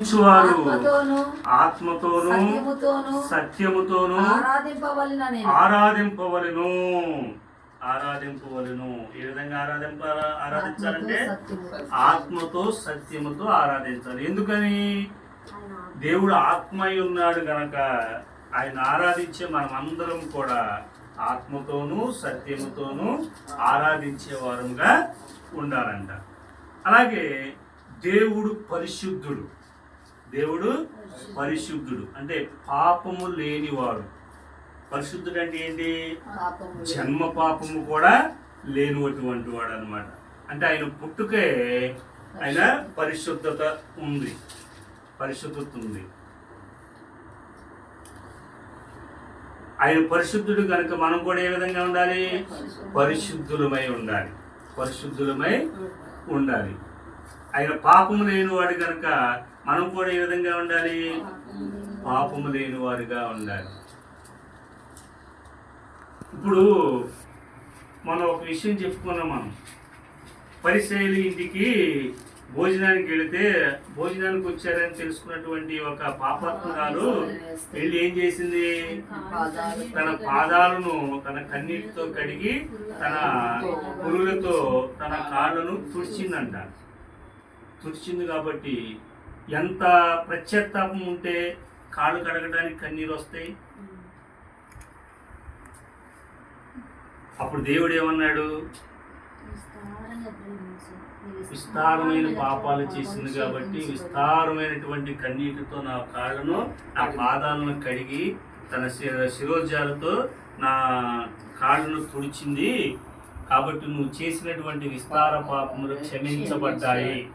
వారు ఆత్మతోను సత్యముతోను ఆరాధింపవలెను. ఏ విధంగా ఆరాధించాలంటే ఆత్మతో సత్యముతో ఆరాధించాలి. ఎందుకని? దేవుడు ఆత్మై ఉన్నాడు గనక ఆయన ఆరాధించే మనం అందరం కూడా ఆత్మతోనూ సత్యముతోనూ ఆరాధించే వారంగా ఉండాలంట. అలాగే దేవుడు పరిశుద్ధుడు. దేవుడు పరిశుద్ధుడు అంటే పాపము లేనివాడు. పరిశుద్ధుడు అంటే ఏంటి? జన్మ పాపము కూడా లేనిటువంటి వాడు అనమాట. అంటే ఆయన పుట్టుకే ఆయన పరిశుద్ధత ఉంది. ఆయన పరిశుద్ధుడు కనుక మనం కూడా ఏ విధంగా ఉండాలి? పరిశుద్ధులమై ఉండాలి. ఆయన పాపము లేనివాడు కనుక మనం కూడా ఏ విధంగా ఉండాలి? పాపము లేనివాడుగా ఉండాలి. ఇప్పుడు మనం ఒక విషయం చెప్పుకున్నాం. మనం పరిసయ్యుల ఇంటికి భోజనానికి వెళితే భోజనానికి వచ్చారని తెలుసుకున్నటువంటి ఒక పాపాత్మురాలు వెళ్ళి ఏం చేసింది? తన పాదాలను తన కన్నీటితో కడిగి తన పురుగులతో తన కాళ్ళను తుడిచిందంట. తుడిచింది కాబట్టి ఎంత ప్రత్యత్తాపం ఉంటే కాళ్ళు కడగడానికి కన్నీరు వస్తాయి. అప్పుడు దేవుడు ఏమన్నాడు? విస్తారమైన పాపాలు చేసింది కాబట్టి విస్తారమైనటువంటి కన్నీటితో నా కాళ్ళను నా పాదాలను కడిగి తన శిరోజాలతో నా కాళ్ళను తుడిచింది కాబట్టి నువ్వు చేసినటువంటి విస్తార పాపములు క్షమించబడ్డాయి